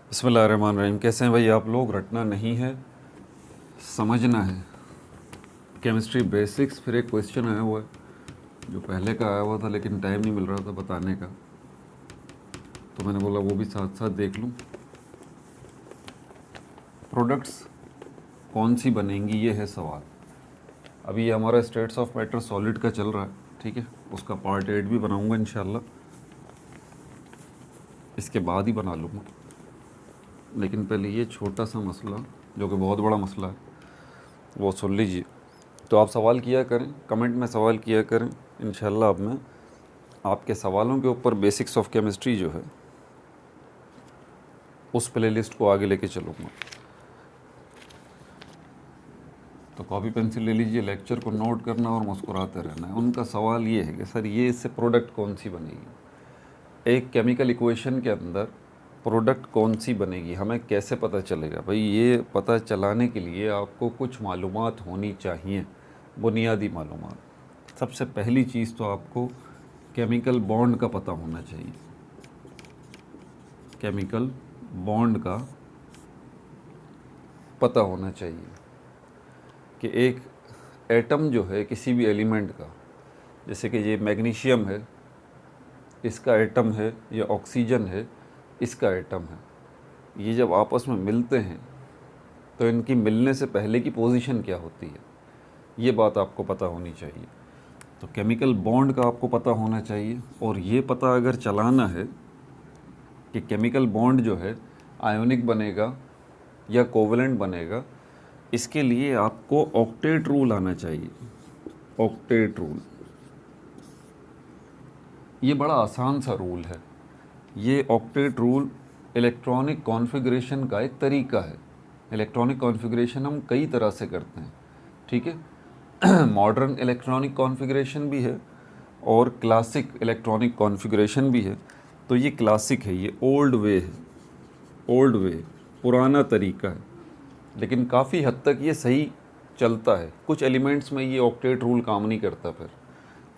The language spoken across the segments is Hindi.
बिस्मिल्लाहिर्रहमानिर्रहीम। कैसे हैं भाई आप लोग? रटना नहीं है, समझना है। केमिस्ट्री बेसिक्स, फिर एक क्वेश्चन आया हुआ है जो पहले का आया हुआ था लेकिन टाइम नहीं मिल रहा था बताने का, तो मैंने बोला वो भी साथ साथ देख लूँ। प्रोडक्ट्स कौन सी बनेंगी, ये है सवाल। अभी ये हमारा स्टेट्स ऑफ मैटर सॉलिड का चल रहा है, ठीक है। उसका पार्ट 8 भी बनाऊँगा इंशाल्लाह, इसके बाद ही बना लूँगा। लेकिन पहले ये छोटा सा मसला, जो कि बहुत बड़ा मसला है, वो सुन लीजिए। तो आप सवाल किया करें, कमेंट में सवाल किया करें। इंशाल्लाह अब मैं आपके सवालों के ऊपर बेसिक्स ऑफ केमिस्ट्री जो है उस प्लेलिस्ट को आगे लेके चलूँगा। तो कॉपी पेंसिल ले लीजिए, लेक्चर को नोट करना और मुस्कुराते रहना है। उनका सवाल ये है कि सर ये इससे प्रोडक्ट कौन सी बनेगी, एक केमिकल इक्वेशन के अंदर प्रोडक्ट कौन सी बनेगी, हमें कैसे पता चलेगा? भाई ये पता चलाने के लिए आपको कुछ मालूमात होनी चाहिए, बुनियादी मालूमात। सबसे पहली चीज़ तो आपको केमिकल बॉन्ड का पता होना चाहिए। केमिकल बॉन्ड का पता होना चाहिए कि एक एटम जो है किसी भी एलिमेंट का, जैसे कि ये मैग्नीशियम है, इसका एटम है, ये ऑक्सीजन है, इसका एटम है, ये जब आपस में मिलते हैं तो इनकी मिलने से पहले की पोजीशन क्या होती है, ये बात आपको पता होनी चाहिए। तो केमिकल बॉन्ड का आपको पता होना चाहिए। और ये पता अगर चलाना है कि केमिकल बॉन्ड जो है आयोनिक बनेगा या कोवेलेंट बनेगा, इसके लिए आपको ऑक्टेट रूल आना चाहिए। ऑक्टेट रूल, ये बड़ा आसान सा रूल है। ये ऑक्टेट रूल इलेक्ट्रॉनिक कॉन्फ़िगरेशन का एक तरीका है। इलेक्ट्रॉनिक कॉन्फ़िगरेशन हम कई तरह से करते हैं, ठीक है। मॉडर्न इलेक्ट्रॉनिक कॉन्फ़िगरेशन भी है और क्लासिक इलेक्ट्रॉनिक कॉन्फ़िगरेशन भी है। तो ये क्लासिक है, ये ओल्ड वे है, ओल्ड वे, पुराना तरीका है, लेकिन काफ़ी हद तक ये सही चलता है। कुछ एलिमेंट्स में ये ऑक्टेट रूल काम नहीं करता फिर,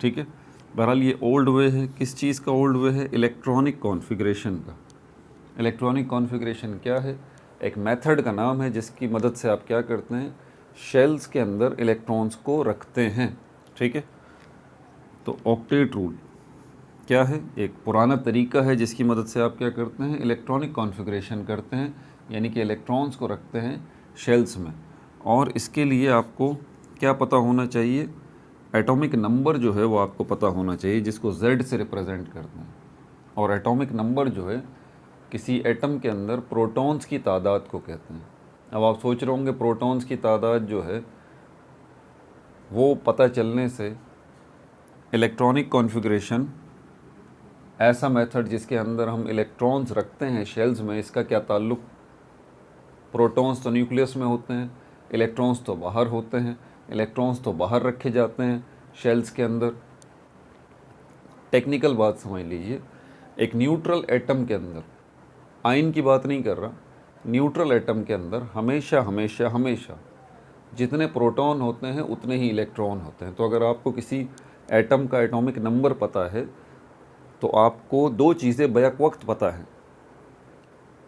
ठीक है। बहरहाल ये ओल्ड वे है। किस चीज़ का ओल्ड वे है? इलेक्ट्रॉनिक कॉन्फ़िगरेशन का। इलेक्ट्रॉनिक कॉन्फ़िगरेशन क्या है? एक मेथड का नाम है जिसकी मदद से आप क्या करते हैं, शेल्स के अंदर इलेक्ट्रॉन्स को रखते हैं, ठीक है। तो ऑक्टेट रूल क्या है? एक पुराना तरीका है जिसकी मदद से आप क्या करते हैं, इलेक्ट्रॉनिक कॉन्फ़िगरेशन करते हैं, यानी कि इलेक्ट्रॉन्स को रखते हैं शेल्स में। और इसके लिए आपको क्या पता होना चाहिए? एटॉमिक नंबर जो है वो आपको पता होना चाहिए, जिसको Z से रिप्रेजेंट करते हैं। और एटॉमिक नंबर जो है किसी एटम के अंदर प्रोटॉन्स की तादाद को कहते हैं। अब आप सोच रहे होंगे प्रोटॉन्स की तादाद जो है वो पता चलने से इलेक्ट्रॉनिक कॉन्फ़िगरेशन, ऐसा मेथड जिसके अंदर हम इलेक्ट्रॉन्स रखते हैं शेल्स में, इसका क्या ताल्लुक़? प्रोटॉन्स तो न्यूक्लियस में होते हैं, इलेक्ट्रॉन्स तो बाहर होते हैं, इलेक्ट्रॉन्स तो बाहर रखे जाते हैं शेल्स के अंदर। टेक्निकल बात समझ लीजिए, एक न्यूट्रल एटम के अंदर, आयन की बात नहीं कर रहा, न्यूट्रल एटम के अंदर हमेशा हमेशा हमेशा जितने प्रोटॉन होते हैं उतने ही इलेक्ट्रॉन होते हैं। तो अगर आपको किसी एटम का एटॉमिक नंबर पता है तो आपको दो चीज़ें बैक वक्त पता है,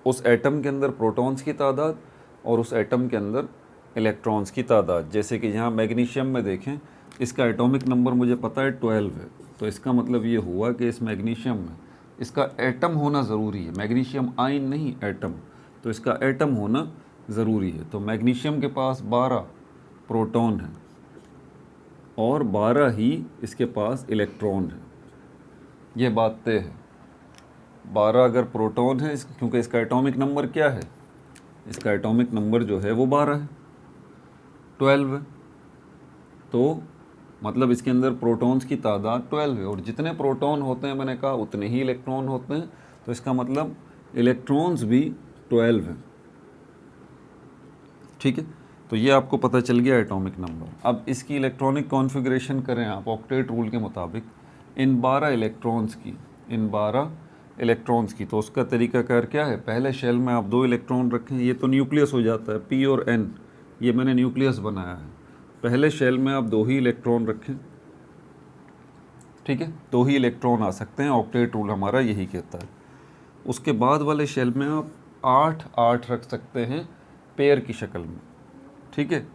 उस एटम के अंदर प्रोटॉन्स की तादाद और उस एटम के अंदर इलेक्ट्रॉन्स की तादाद। जैसे कि यहाँ मैग्नीशियम में देखें, इसका एटॉमिक नंबर मुझे पता है 12 है, तो इसका मतलब ये हुआ कि इस मैग्नीशियम में इसका एटम होना ज़रूरी है। मैग्नीशियम आयन नहीं, एटम, तो इसका एटम होना ज़रूरी है। तो मैग्नीशियम के पास 12 प्रोटॉन हैं और 12 ही इसके पास इलेक्ट्रॉन हैं, ये बात तय है। 12 अगर प्रोटॉन है, क्योंकि इसका एटॉमिक नंबर क्या है, इसका एटॉमिक नंबर जो है वो 12 है, 12 है, तो मतलब इसके अंदर प्रोटॉन्स की तादाद 12 है। और जितने प्रोटॉन होते हैं मैंने कहा उतने ही इलेक्ट्रॉन होते हैं, तो इसका मतलब इलेक्ट्रॉन्स भी 12 हैं, ठीक है। तो ये आपको पता चल गया एटॉमिक नंबर। अब इसकी इलेक्ट्रॉनिक कॉन्फ़िगरेशन करें आप ऑक्टेट रूल के मुताबिक, इन 12 इलेक्ट्रॉन्स की, इन 12 इलेक्ट्रॉन्स की, तो उसका तरीकाकार क्या है? पहले शेल में आप 2 इलेक्ट्रॉन रखें, ये तो न्यूक्लियस हो जाता है, P और N, ये मैंने न्यूक्लियस बनाया है। पहले शेल में आप 2 ही इलेक्ट्रॉन रखें, ठीक है, 2 ही इलेक्ट्रॉन आ सकते हैं, ऑक्टेट रूल हमारा यही कहता है। उसके बाद वाले शेल में आप 8 8 रख सकते हैं पेयर की शक्ल में, ठीक है।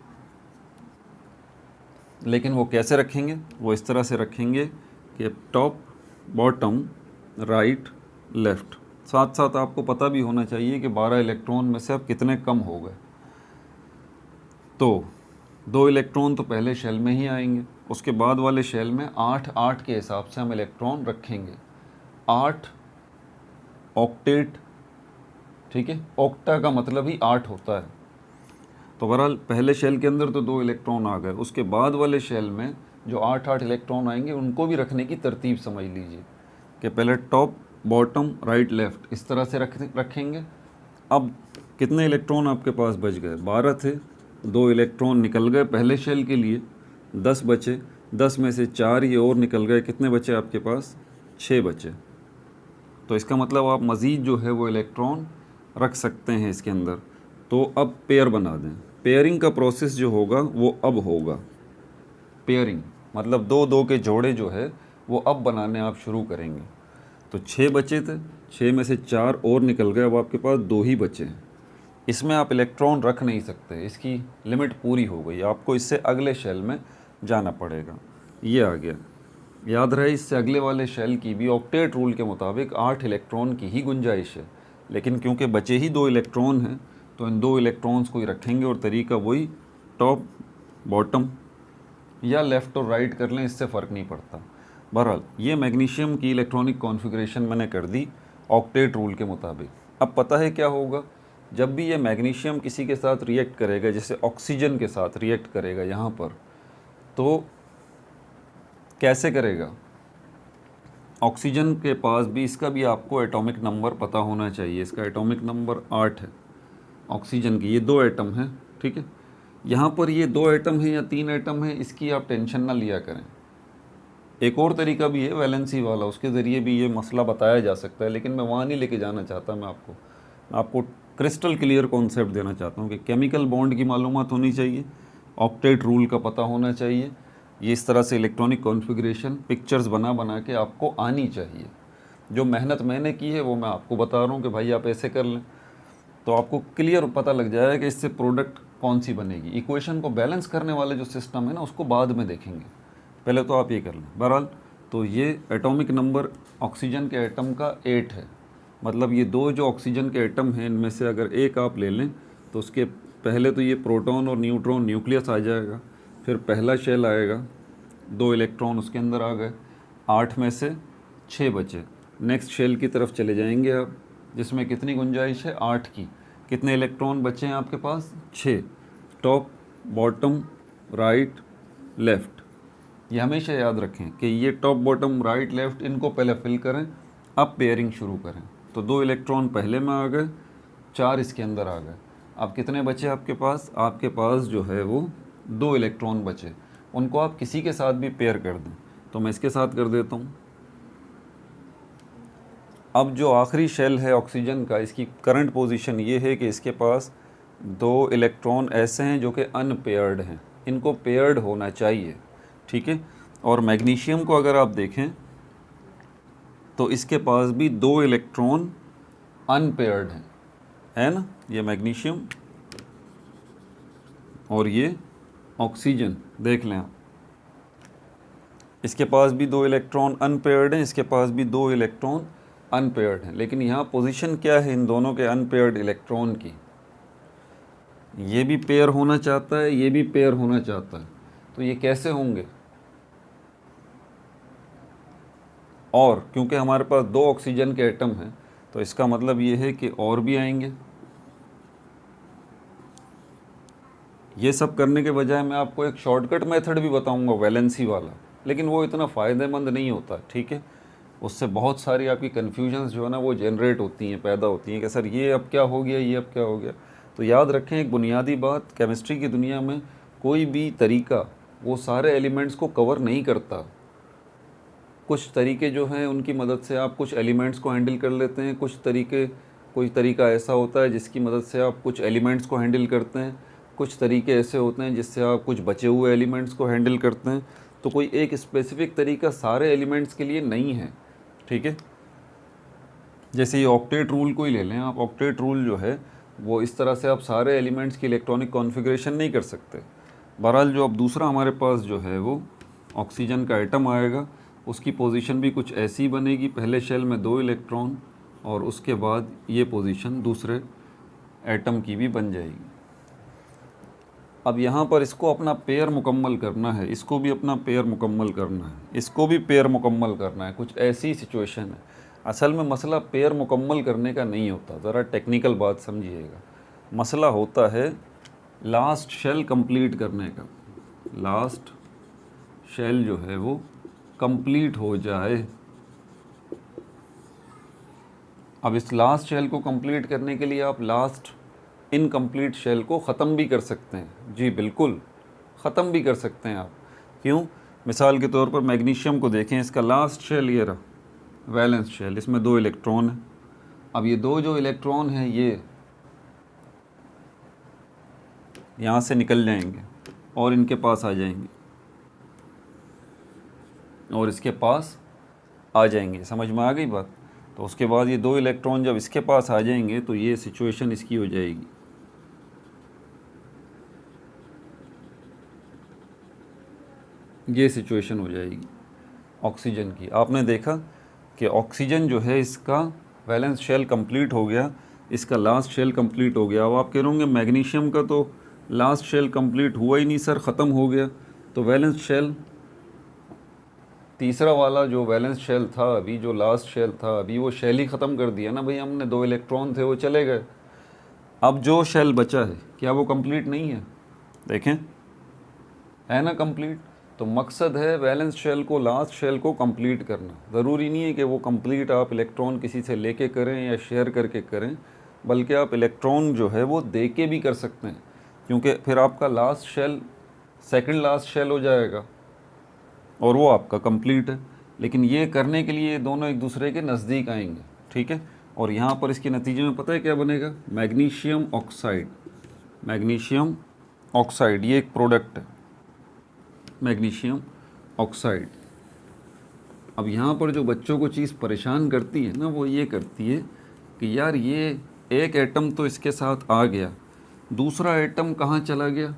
लेकिन वो कैसे रखेंगे, वो इस तरह से रखेंगे कि टॉप बॉटम राइट लेफ़्ट। साथ साथ आपको पता भी होना चाहिए कि 12 इलेक्ट्रॉन में से अब कितने कम हो गए। तो 2 इलेक्ट्रॉन तो पहले शेल में ही आएंगे, उसके बाद वाले शेल में 8 8 के हिसाब से हम इलेक्ट्रॉन रखेंगे। 8 ऑक्टेट, ठीक है। ऑक्टा का मतलब ही 8 होता है। तो बहरहाल पहले शेल के अंदर तो 2 इलेक्ट्रॉन आ गए, उसके बाद वाले शेल में जो 8 8 इलेक्ट्रॉन आएंगे उनको भी रखने की तरतीब समझ लीजिए कि पहले टॉप बॉटम राइट लेफ़्ट इस तरह से रखेंगे। अब कितने इलेक्ट्रॉन आपके पास बच गए, 12 थे, 2 इलेक्ट्रॉन निकल गए पहले शेल के लिए, 10 बचे, 10 में से 4 ये और निकल गए, कितने बचे आपके पास, 6 बचे। तो इसका मतलब आप मज़ीद जो है वो इलेक्ट्रॉन रख सकते हैं इसके अंदर। तो अब पेयर बना दें। पेयरिंग का प्रोसेस जो होगा वो अब होगा। पेयरिंग मतलब 2 2 के जोड़े जो है वो अब बनाने आप शुरू करेंगे। तो 6 बचे थे, 6 में से 4 और निकल गए, अब आपके पास 2 ही बचे हैं। इसमें आप इलेक्ट्रॉन रख नहीं सकते, इसकी लिमिट पूरी हो गई, आपको इससे अगले शेल में जाना पड़ेगा। ये आ गया, याद रहे इससे अगले वाले शेल की भी ऑक्टेट रूल के मुताबिक 8 इलेक्ट्रॉन की ही गुंजाइश है। लेकिन क्योंकि बचे ही 2 इलेक्ट्रॉन हैं तो इन 2 इलेक्ट्रॉन्स को ही रखेंगे और तरीका वही टॉप बॉटम या लेफ़्ट और राइट कर लें, इससे फ़र्क नहीं पड़ता। बहरहाल ये मैग्नीशियम की इलेक्ट्रॉनिक कॉन्फ़िगरेशन मैंने कर दी ऑक्टेट रूल के मुताबिक। अब पता है क्या होगा, जब भी ये मैग्नीशियम किसी के साथ रिएक्ट करेगा, जैसे ऑक्सीजन के साथ रिएक्ट करेगा यहाँ पर, तो कैसे करेगा, ऑक्सीजन के पास भी, इसका भी आपको एटॉमिक नंबर पता होना चाहिए। इसका एटॉमिक नंबर 8 है ऑक्सीजन की, ये 2 एटम हैं, ठीक है। यहाँ पर ये 2 एटम है या 3 एटम है, इसकी आप टेंशन ना लिया करें। एक और तरीका भी है वैलेंसी वाला, उसके ज़रिए भी ये मसला बताया जा सकता है, लेकिन मैं वहाँ नहीं लेके जाना चाहता। मैं आपको क्रिस्टल क्लियर कॉन्सेप्ट देना चाहता हूँ कि केमिकल बॉन्ड की मालूमात होनी चाहिए, ऑक्टेट रूल का पता होना चाहिए, ये इस तरह से इलेक्ट्रॉनिक कॉन्फ़िगरेशन पिक्चर्स बना बना के आपको आनी चाहिए। जो मेहनत मैंने की है वो मैं आपको बता रहा हूँ कि भाई आप ऐसे कर लें, तो आपको क्लियर पता लग जाएगा कि इससे प्रोडक्ट कौन सी बनेगी। इक्वेशन को बैलेंस करने वाले जो सिस्टम है ना, उसको बाद में देखेंगे, पहले तो आप ये कर लें। बहरहाल तो ये एटॉमिक नंबर ऑक्सीजन के एटम का 8 है, मतलब ये 2 जो ऑक्सीजन के एटम हैं इनमें से अगर एक आप ले लें तो उसके पहले तो ये प्रोटॉन और न्यूट्रॉन न्यूक्लियस आ जाएगा, फिर पहला शेल आएगा, 2 इलेक्ट्रॉन उसके अंदर आ गए, 8 में से 6 बचे। नेक्स्ट शेल की तरफ चले जाएंगे आप, जिसमें कितनी गुंजाइश है, 8 की। कितने इलेक्ट्रॉन बचे हैं आपके पास, 6। टॉप बॉटम राइट लेफ़्ट, ये हमेशा याद रखें कि ये टॉप बॉटम राइट लेफ़्ट इनको पहले फिल करें, अब पेयरिंग शुरू करें। तो 2 इलेक्ट्रॉन पहले में आ गए, 4 इसके अंदर आ गए। अब कितने बचे आपके पास, आपके पास जो है वो 2 इलेक्ट्रॉन बचे, उनको आप किसी के साथ भी पेयर कर दें। तो मैं इसके साथ कर देता हूँ। अब जो आखिरी शेल है ऑक्सीजन का, इसकी करंट पोजीशन ये है कि इसके पास 2 इलेक्ट्रॉन ऐसे हैं जो कि अनपेयर्ड हैं, इनको पेयर्ड होना चाहिए, ठीक है। और मैग्नीशियम को अगर आप देखें तो इसके पास भी 2 इलेक्ट्रॉन अनपेयर्ड हैं, है ना, ये मैग्नीशियम और ये ऑक्सीजन, देख लें आप, इसके पास भी 2 इलेक्ट्रॉन अनपेयर्ड हैं, इसके पास भी 2 इलेक्ट्रॉन अनपेयर्ड हैं। लेकिन यहाँ पोजीशन क्या है इन दोनों के अनपेयर्ड इलेक्ट्रॉन की, ये भी पेयर होना चाहता है, ये भी पेयर होना चाहता है, तो ये कैसे होंगे। और क्योंकि हमारे पास 2 ऑक्सीजन के एटम हैं तो इसका मतलब ये है कि और भी आएंगे। ये सब करने के बजाय मैं आपको एक शॉर्टकट मेथड भी बताऊंगा वैलेंसी वाला, लेकिन वो इतना फ़ायदेमंद नहीं होता, ठीक है। उससे बहुत सारी आपकी कन्फ्यूजन्स जो है ना वो जनरेट होती हैं, पैदा होती हैं कि सर ये अब क्या हो गया, ये अब क्या हो गया। तो याद रखें एक बुनियादी बात, केमिस्ट्री की दुनिया में कोई भी तरीका वो सारे एलिमेंट्स को कवर नहीं करता। कुछ तरीके जो हैं उनकी मदद से आप कुछ एलिमेंट्स को हैंडल कर लेते हैं, कोई तरीका ऐसा होता है जिसकी मदद से आप कुछ एलिमेंट्स को हैंडल करते हैं, कुछ तरीके ऐसे होते हैं जिससे आप कुछ बचे हुए एलिमेंट्स को हैंडल करते हैं। तो कोई एक स्पेसिफ़िक तरीका सारे एलिमेंट्स के लिए नहीं है, ठीक है। जैसे ये ऑक्टेट रूल को ही ले लें आप, ऑक्टेट रूल जो है वो इस तरह से आप सारे एलिमेंट्स की इलेक्ट्रॉनिक कॉन्फ़िगरेशन नहीं कर सकते। बहरहाल जो अब दूसरा हमारे पास जो है वो ऑक्सीजन का एटम आएगा, उसकी पोजीशन भी कुछ ऐसी बनेगी, पहले शेल में 2 इलेक्ट्रॉन और उसके बाद ये पोजीशन दूसरे एटम की भी बन जाएगी। अब यहाँ पर इसको अपना पेयर मुकम्मल करना है, इसको भी अपना पेयर मुकम्मल करना है, इसको भी पेयर मुकम्मल करना है, कुछ ऐसी सिचुएशन है। असल में मसला पेयर मुकम्मल करने का नहीं होता, ज़रा टेक्निकल बात समझिएगा। मसला होता है लास्ट शेल कंप्लीट करने का। लास्ट शेल जो है वो कंप्लीट हो जाए। अब इस लास्ट शेल को कंप्लीट करने के लिए आप लास्ट इनकम्प्लीट शेल को ख़त्म भी कर सकते हैं। जी बिल्कुल, ख़त्म भी कर सकते हैं आप। क्यों? मिसाल के तौर पर मैग्नीशियम को देखें, इसका लास्ट शेल ये रहा, वैलेंस शेल, इसमें 2 इलेक्ट्रॉन हैं। अब ये 2 जो इलेक्ट्रॉन हैं ये यहाँ से निकल जाएंगे और इनके पास आ जाएंगे और इसके पास आ जाएंगे। समझ में आ गई बात? तो उसके बाद ये 2 इलेक्ट्रॉन जब इसके पास आ जाएंगे तो ये सिचुएशन इसकी हो जाएगी। ये सिचुएशन हो जाएगी ऑक्सीजन की। आपने देखा कि ऑक्सीजन जो है इसका वैलेंस शेल कंप्लीट हो गया, इसका लास्ट शेल कंप्लीट हो गया। अब आप कह रहे होंगे मैग्नीशियम का तो लास्ट शेल कंप्लीट हुआ ही नहीं सर, ख़त्म हो गया। तो वैलेंस शेल तीसरा वाला जो वैलेंस शेल था अभी, जो लास्ट शेल था अभी, वो शेल ही ख़त्म कर दिया ना भाई हमने। 2 इलेक्ट्रॉन थे वो चले गए। अब जो शेल बचा है क्या वो कंप्लीट नहीं है? देखें, है ना कंप्लीट। तो मकसद है वैलेंस शेल को, लास्ट शेल को कंप्लीट करना। ज़रूरी नहीं है कि वो कंप्लीट आप इलेक्ट्रॉन किसी से लेके करें या शेयर करके करें, बल्कि आप इलेक्ट्रॉन जो है वो दे के भी कर सकते हैं, क्योंकि फिर आपका last shell second last shell हो जाएगा और वो आपका कंप्लीट है। लेकिन ये करने के लिए दोनों एक दूसरे के नज़दीक आएंगे, ठीक है। और यहाँ पर इसके नतीजे में पता है क्या बनेगा? Magnesium oxide. मैग्नीशियम ऑक्साइड ये एक प्रोडक्ट है, मैग्नीशियम ऑक्साइड। अब यहाँ पर जो बच्चों को चीज़ परेशान करती है ना, वो ये करती है कि यार ये एक एटम तो इसके साथ आ गया, दूसरा एटम कहाँ चला गया?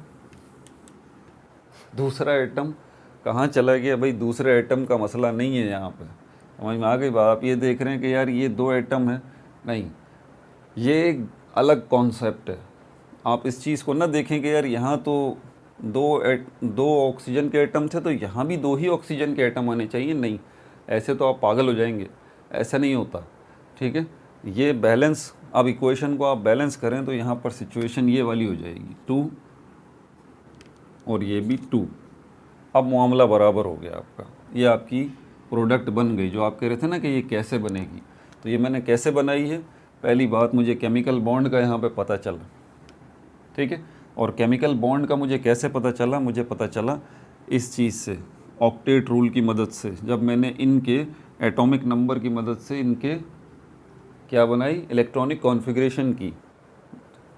दूसरा एटम कहाँ चला गया? भाई दूसरे एटम का मसला नहीं है यहाँ पे, समझ में आ गई बात? आप ये देख रहे हैं कि यार ये 2 एटम है, नहीं, ये एक अलग कॉन्सेप्ट है। आप इस चीज़ को ना देखें कि यार यहाँ तो दो ऑक्सीजन के एटम थे तो यहाँ भी 2 ही ऑक्सीजन के एटम आने चाहिए। नहीं, ऐसे तो आप पागल हो जाएंगे, ऐसा नहीं होता, ठीक है। ये बैलेंस, अब इक्वेशन को आप बैलेंस करें तो यहाँ पर सिचुएशन ये वाली हो जाएगी, 2 और ये भी 2। अब मामला बराबर हो गया आपका, ये आपकी प्रोडक्ट बन गई। जो आप कह रहे थे ना कि ये कैसे बनेगी, तो ये मैंने कैसे बनाई है। पहली बात, मुझे केमिकल बॉन्ड का यहाँ पे पता चला, ठीक है। और केमिकल बॉन्ड का मुझे कैसे पता चला? मुझे पता चला इस चीज़ से, ऑक्टेट रूल की मदद से। जब मैंने इनके एटॉमिक नंबर की मदद से इनके क्या बनाई, इलेक्ट्रॉनिक कॉन्फ़िगरेशन की,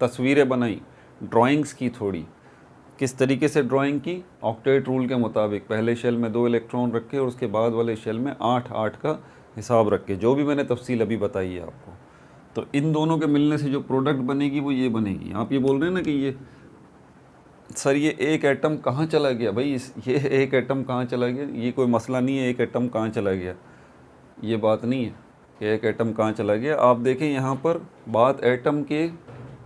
तस्वीरें बनाई, ड्राइंग्स की थोड़ी। किस तरीके से ड्राइंग की? ऑक्टेट रूल के मुताबिक पहले शेल में 2 इलेक्ट्रॉन रखे और उसके बाद वाले शेल में 8-8 का हिसाब रख के, जो भी मैंने तफसील अभी बताई है आपको। तो इन दोनों के मिलने से जो प्रोडक्ट बनेगी वो ये बनेगी। आप ये बोल रहे हैं ना कि ये सर ये एक एटम कहाँ चला गया? भाई ये एक एटम कहाँ चला गया, ये कोई मसला नहीं है एक एटम कहाँ चला गया, ये बात नहीं है कि एक एटम कहाँ चला गया। आप देखें यहाँ पर बात एटम के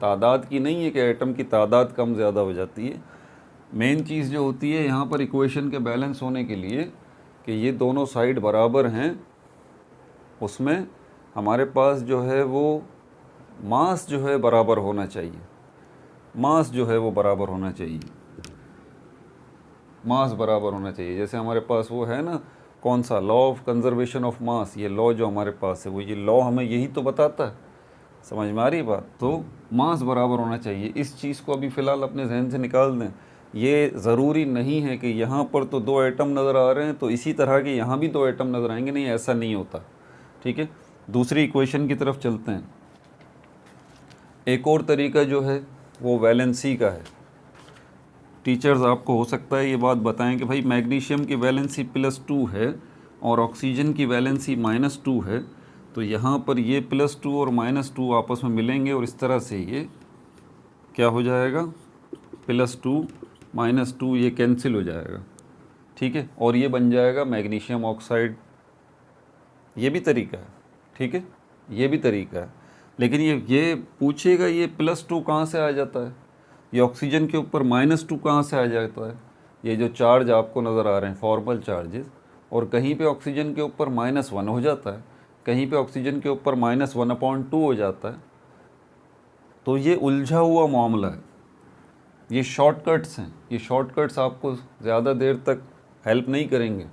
तादाद की नहीं है कि एटम की तादाद कम ज़्यादा हो जाती है। मेन चीज़ जो होती है यहाँ पर इक्वेशन के बैलेंस होने के लिए कि ये दोनों साइड बराबर हैं, उसमें हमारे पास जो है वो मास जो है बराबर होना चाहिए। मास जो है वो बराबर होना चाहिए, मास बराबर होना चाहिए। जैसे हमारे पास वो है ना, कौन सा, law of conservation of mass, ये लॉ जो हमारे पास है वो, ये लॉ हमें यही तो बताता है। समझ में आ रही बात? तो मास बराबर होना चाहिए। इस चीज़ को अभी फ़िलहाल अपने जहन से निकाल दें। ये ज़रूरी नहीं है कि यहाँ पर तो 2 एटम नज़र आ रहे हैं तो इसी तरह के यहाँ भी 2 एटम नज़र आएंगे, नहीं, ऐसा नहीं होता, ठीक है। दूसरी इक्वेशन की तरफ चलते हैं। एक और तरीका जो है वो वैलेंसी का है। टीचर्स आपको हो सकता है ये बात बताएं कि भाई मैग्नीशियम की वैलेंसी +2 है और ऑक्सीजन की वैलेंसी -2 है, तो यहाँ पर ये +2 और -2 आपस में मिलेंगे और इस तरह से ये क्या हो जाएगा, +2 -2 ये कैंसिल हो जाएगा, ठीक है, और ये बन जाएगा मैग्नीशियम ऑक्साइड। ये भी तरीका है, ठीक है, ये भी तरीका है। लेकिन ये पूछेगा ये +2 कहाँ से आ जाता है, ये ऑक्सीजन के ऊपर -2 कहाँ से आ जाता है। ये जो चार्ज आपको नज़र आ रहे हैं फॉर्मल चार्जेस, और कहीं पे ऑक्सीजन के ऊपर -1 हो जाता है, कहीं पे ऑक्सीजन के ऊपर -1/2 हो जाता है। तो ये उलझा हुआ मामला है, ये शॉर्टकट्स हैं। ये शॉर्टकट्स आपको ज़्यादा देर तक हेल्प नहीं करेंगे।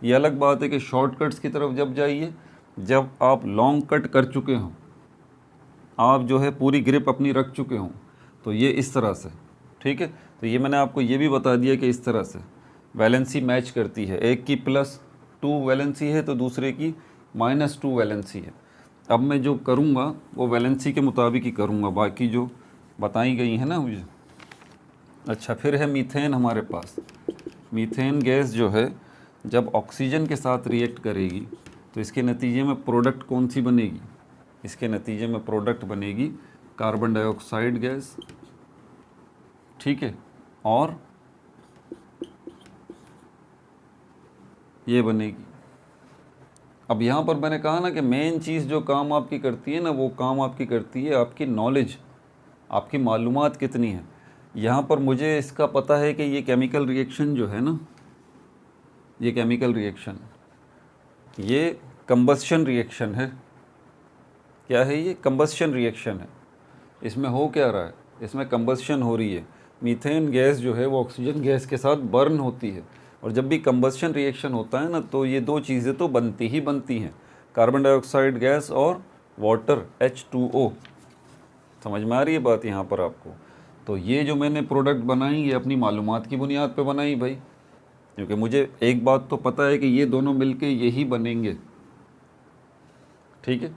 ये अलग बात है कि शॉर्टकट्स की तरफ जब जाइए जब आप लॉन्ग कट कर चुके हों, आप जो है पूरी ग्रिप अपनी रख चुके हों, तो ये इस तरह से, ठीक है। तो ये मैंने आपको ये भी बता दिया कि इस तरह से वैलेंसी मैच करती है, एक की +2 वैलेंसी है तो दूसरे की -2 वैलेंसी है। अब मैं जो करूँगा वो वैलेंसी के मुताबिक ही करूँगा, बाकी जो बताई गई है ना मुझे। अच्छा, फिर है मीथेन हमारे पास। मीथेन गैस जो है जब ऑक्सीजन के साथ रिएक्ट करेगी तो इसके नतीजे में प्रोडक्ट कौन सी बनेगी, इसके नतीजे में प्रोडक्ट बनेगी कार्बन डाइऑक्साइड गैस, ठीक है, और ये बनेगी। अब यहाँ पर मैंने कहा ना कि मेन चीज़ जो काम आपकी करती है ना, वो काम आपकी करती है आपकी नॉलेज, आपकी मालूमात कितनी है। यहाँ पर मुझे इसका पता है कि ये केमिकल रिएक्शन जो है ना, ये केमिकल रिएक्शन, ये कंबस्शन रिएक्शन है। क्या है ये? कंबस्शन रिएक्शन है। इसमें हो क्या रहा है, इसमें कंबस्शन हो रही है। मीथेन गैस जो है वो ऑक्सीजन गैस के साथ बर्न होती है, और जब भी कंबस्शन रिएक्शन होता है ना तो ये दो चीज़ें तो बनती ही बनती हैं, कार्बन डाइऑक्साइड गैस और वाटर H2O। समझ में आ रही है बात यहाँ पर आपको? तो ये जो मैंने प्रोडक्ट बनाई ये अपनी मालूमात की बुनियाद पे बनाई भाई, क्योंकि मुझे एक बात तो पता है कि ये दोनों मिलके यही बनेंगे, ठीक है।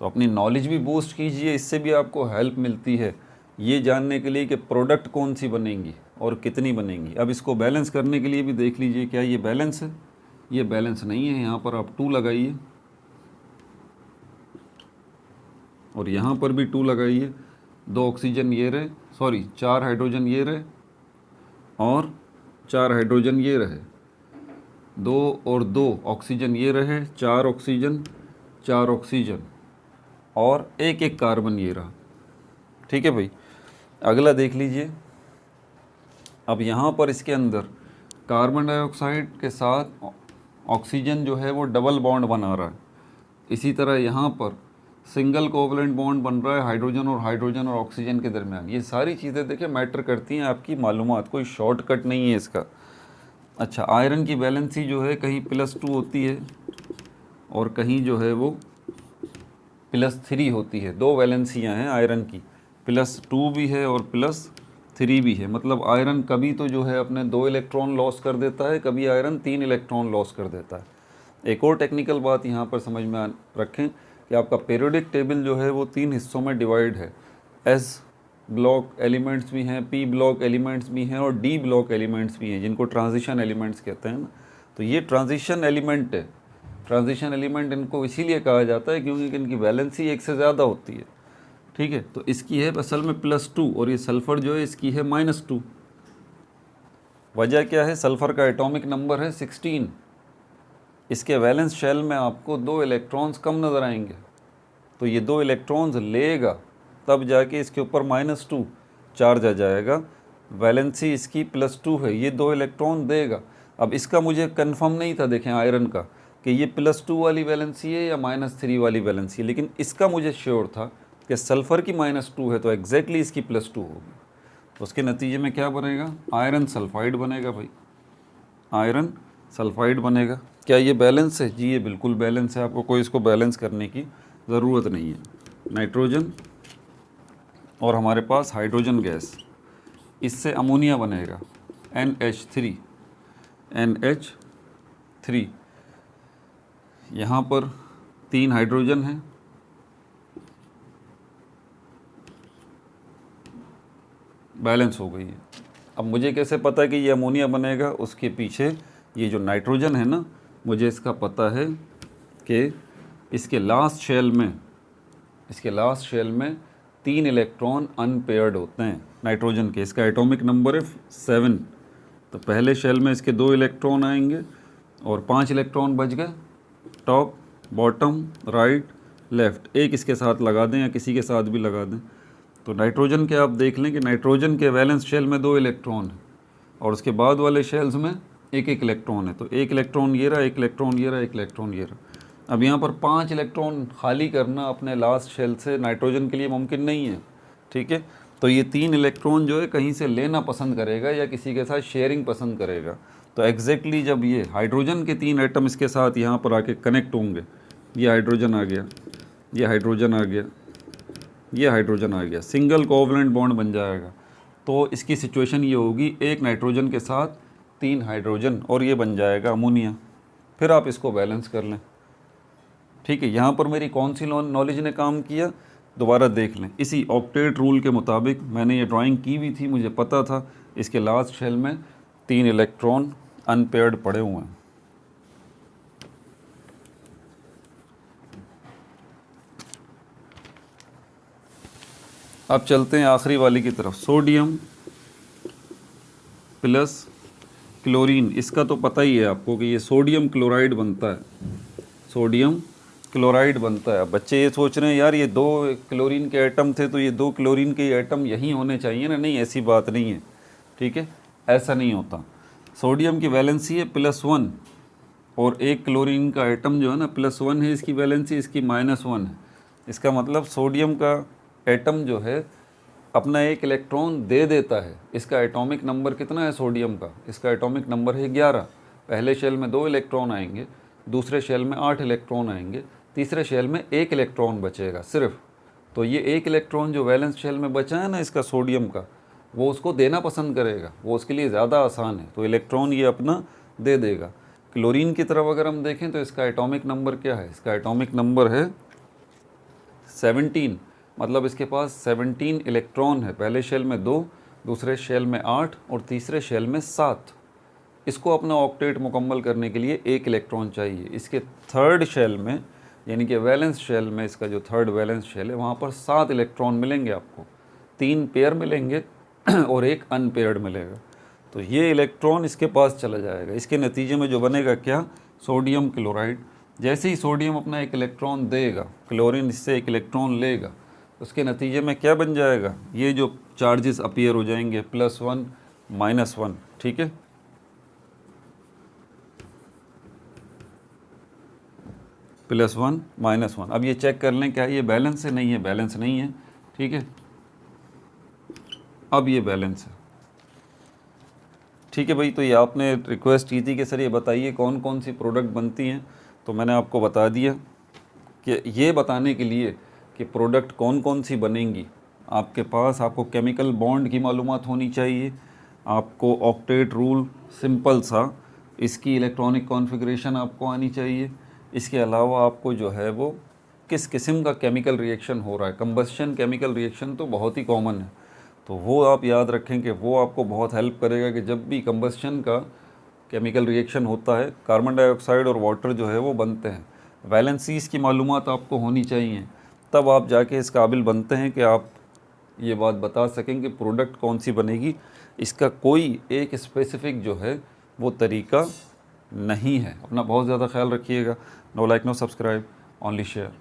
तो अपनी नॉलेज भी बूस्ट कीजिए, इससे भी आपको हेल्प मिलती है ये जानने के लिए कि प्रोडक्ट कौन सी बनेंगी और कितनी बनेंगी। अब इसको बैलेंस करने के लिए भी देख लीजिए, क्या ये बैलेंस है? ये बैलेंस नहीं है। यहाँ पर आप 2 लगाइए और यहाँ पर भी 2 लगाइए। 2 ऑक्सीजन ये रहे, सॉरी 4 हाइड्रोजन ये रहे और 4 हाइड्रोजन ये रहे, 2 और 2 ऑक्सीजन ये रहे, 4 ऑक्सीजन 4 ऑक्सीजन और एक एक कार्बन ये रहा, ठीक है भाई। अगला देख लीजिए। अब यहाँ पर इसके अंदर कार्बन डाइऑक्साइड के साथ ऑक्सीजन जो है वो डबल बॉन्ड बना रहा है। इसी तरह यहाँ पर सिंगल कोवलेंट बॉन्ड बन रहा है हाइड्रोजन और ऑक्सीजन के दरमियान। ये सारी चीज़ें देखिए मैटर करती हैं आपकी मालूमात, कोई शॉर्टकट नहीं है इसका। अच्छा, आयरन की वैलेंसी जो है कहीं +2 होती है और कहीं जो है वो +3 होती है। 2 वैलेंसियाँ हैं आयरन की, +2 भी है और +3 भी है। मतलब आयरन कभी तो जो है अपने 2 इलेक्ट्रॉन लॉस कर देता है, कभी आयरन 3 इलेक्ट्रॉन लॉस कर देता है। एक और टेक्निकल बात यहाँ पर समझ में रखें कि आपका पीरियोडिक टेबल जो है वो 3 हिस्सों में डिवाइड है। S ब्लॉक एलिमेंट्स भी हैं, P ब्लॉक एलिमेंट्स भी हैं और D ब्लॉक एलिमेंट्स भी हैं, जिनको ट्रांजिशन एलिमेंट्स कहते हैं ना। तो ये ट्रांजिशन एलिमेंट है। ट्रांजिशन एलिमेंट इनको इसीलिए कहा जाता है क्योंकि इनकी वैलेंसी एक से ज़्यादा होती है, ठीक है। तो इसकी है असल में +2 और ये सल्फ़र जो है इसकी है -2। वजह क्या है? सल्फ़र का एटॉमिक नंबर है 16। इसके वैलेंस शेल में आपको 2 इलेक्ट्रॉन्स कम नज़र आएंगे, तो ये 2 इलेक्ट्रॉन्स लेगा तब जाके इसके ऊपर -2 चार्ज आ जाएगा। वैलेंसी इसकी +2 है, ये 2 इलेक्ट्रॉन देगा। अब इसका मुझे कंफर्म नहीं था, देखें आयरन का, कि ये +2 वाली वैलेंसी है या -3 वाली वैलेंसी है, लेकिन इसका मुझे श्योर था कि सल्फ़र की -2 है तो एग्जैक्टली इसकी +2 होगी। तो उसके नतीजे में क्या बनेगा? आयरन सल्फाइड बनेगा भाई, आयरन सल्फाइड बनेगा। क्या ये बैलेंस है? जी ये बिल्कुल बैलेंस है, आपको कोई इसको बैलेंस करने की ज़रूरत नहीं है। नाइट्रोजन और हमारे पास हाइड्रोजन गैस, इससे अमोनिया बनेगा NH3। NH3 यहाँ पर 3 हाइड्रोजन है, बैलेंस हो गई है। अब मुझे कैसे पता है कि ये अमोनिया बनेगा? उसके पीछे ये जो नाइट्रोजन है ना, मुझे इसका पता है कि इसके लास्ट शेल में 3 इलेक्ट्रॉन अनपेयर्ड होते हैं नाइट्रोजन के। इसका एटॉमिक नंबर है 7। तो पहले शेल में इसके 2 इलेक्ट्रॉन आएंगे और 5 इलेक्ट्रॉन बच गए, टॉप, बॉटम, राइट, लेफ़्ट। एक इसके साथ लगा दें या किसी के साथ भी लगा दें। तो नाइट्रोजन के आप देख लें कि नाइट्रोजन के वैलेंस शेल में 2 इलेक्ट्रॉन हैं और उसके बाद वाले शेल्स में एक इलेक्ट्रॉन है। तो एक इलेक्ट्रॉन ये रहा, एक इलेक्ट्रॉन ये रहा, एक इलेक्ट्रॉन ये रहा। अब यहाँ पर 5 इलेक्ट्रॉन खाली करना अपने लास्ट शेल से नाइट्रोजन के लिए मुमकिन नहीं है, ठीक है। तो ये 3 इलेक्ट्रॉन जो है कहीं से लेना पसंद करेगा या किसी के साथ शेयरिंग पसंद करेगा। तो एग्जैक्टली जब ये हाइड्रोजन के 3 एटम इसके साथ यहाँ पर आके कनेक्ट होंगे, ये हाइड्रोजन आ गया, ये हाइड्रोजन आ गया, ये हाइड्रोजन आ गया, सिंगल कोवलेंट बॉन्ड बन जाएगा। तो इसकी सिचुएशन ये होगी, एक नाइट्रोजन के साथ 3 हाइड्रोजन और ये बन जाएगा अमोनिया। फिर आप इसको बैलेंस कर लें, ठीक है। यहाँ पर मेरी कौन सी नॉलेज ने काम किया, दोबारा देख लें। इसी ऑक्टेट रूल के मुताबिक मैंने ये ड्राइंग की भी थी, मुझे पता था इसके लास्ट शेल में 3 इलेक्ट्रॉन अनपेयर्ड पड़े हुए हैं। अब चलते हैं आखिरी वाली की तरफ, सोडियम प्लस क्लोरीन। इसका तो पता ही है आपको कि ये सोडियम क्लोराइड बनता है, सोडियम क्लोराइड बनता है। अब बच्चे ये सोच रहे हैं यार ये 2 क्लोरीन के एटम थे तो ये 2 क्लोरीन के एटम यहीं होने चाहिए ना। नहीं, ऐसी बात नहीं है, ठीक है, ऐसा नहीं होता। सोडियम की वैलेंसी है +1 और एक क्लोरीन का एटम जो है ना +1 है, इसकी वैलेंसी, इसकी -1 है। इसका मतलब सोडियम का एटम जो है अपना एक इलेक्ट्रॉन दे देता है। इसका एटॉमिक नंबर कितना है सोडियम का, इसका एटॉमिक नंबर है 11। पहले शेल में 2 इलेक्ट्रॉन आएंगे, दूसरे शेल में 8 इलेक्ट्रॉन आएंगे, तीसरे शेल में 1 इलेक्ट्रॉन बचेगा सिर्फ। तो ये 1 इलेक्ट्रॉन जो वैलेंस शेल में बचा है ना इसका सोडियम का, वो उसको देना पसंद करेगा, वो उसके लिए ज़्यादा आसान है, तो इलेक्ट्रॉन ये अपना दे देगा। क्लोरीन की तरफ अगर हम देखें तो इसका एटॉमिक नंबर क्या है, इसका एटॉमिक नंबर है 17। मतलब इसके पास 17 इलेक्ट्रॉन है। पहले शेल में 2, दूसरे शेल में 8 और तीसरे शेल में 7। इसको अपना ऑक्टेट मुकम्मल करने के लिए 1 इलेक्ट्रॉन चाहिए। इसके थर्ड शेल में यानी कि वैलेंस शेल में, इसका जो थर्ड वैलेंस शेल है वहाँ पर 7 इलेक्ट्रॉन मिलेंगे आपको, 3 पेयर मिलेंगे और 1 अनपेयर्ड मिलेगा। तो ये इलेक्ट्रॉन इसके पास चला जाएगा। इसके नतीजे में जो बनेगा क्या, सोडियम क्लोराइड। जैसे ही सोडियम अपना 1 इलेक्ट्रॉन देगा, क्लोरीन इससे 1 इलेक्ट्रॉन लेगा, उसके नतीजे में क्या बन जाएगा, ये जो चार्जेस अपीयर हो जाएंगे +1 -1, ठीक है। +1 -1। अब ये चेक कर लें क्या ये बैलेंस है, नहीं है, बैलेंस नहीं है, ठीक है। अब ये बैलेंस है, ठीक है भाई। तो ये आपने रिक्वेस्ट की थी कि सर ये बताइए कौन कौन सी प्रोडक्ट बनती हैं, तो मैंने आपको बता दिया कि ये बताने के लिए कि प्रोडक्ट कौन कौन सी बनेंगी, आपके पास आपको केमिकल बॉन्ड की मालूमात होनी चाहिए, आपको ऑक्टेट रूल सिंपल सा, इसकी इलेक्ट्रॉनिक कॉन्फ़िगरेशन आपको आनी चाहिए। इसके अलावा आपको जो है वो किस किस्म का केमिकल रिएक्शन हो रहा है, कंबस्शन केमिकल रिएक्शन तो बहुत ही कॉमन है, तो वो आप याद रखें कि वो आपको बहुत हेल्प करेगा कि जब भी कंबस्शन का केमिकल रिएक्शन होता है कार्बन डाइऑक्साइड और वाटर जो है वो बनते हैं। वैलेंसीज़ की मालूमात आपको होनी चाहिए, तब आप जाके इस काबिल बनते हैं कि आप ये बात बता सकें कि प्रोडक्ट कौन सी बनेगी। इसका कोई एक स्पेसिफ़िक जो है वो तरीका नहीं है। अपना बहुत ज़्यादा ख्याल रखिएगा। No like no subscribe, only share.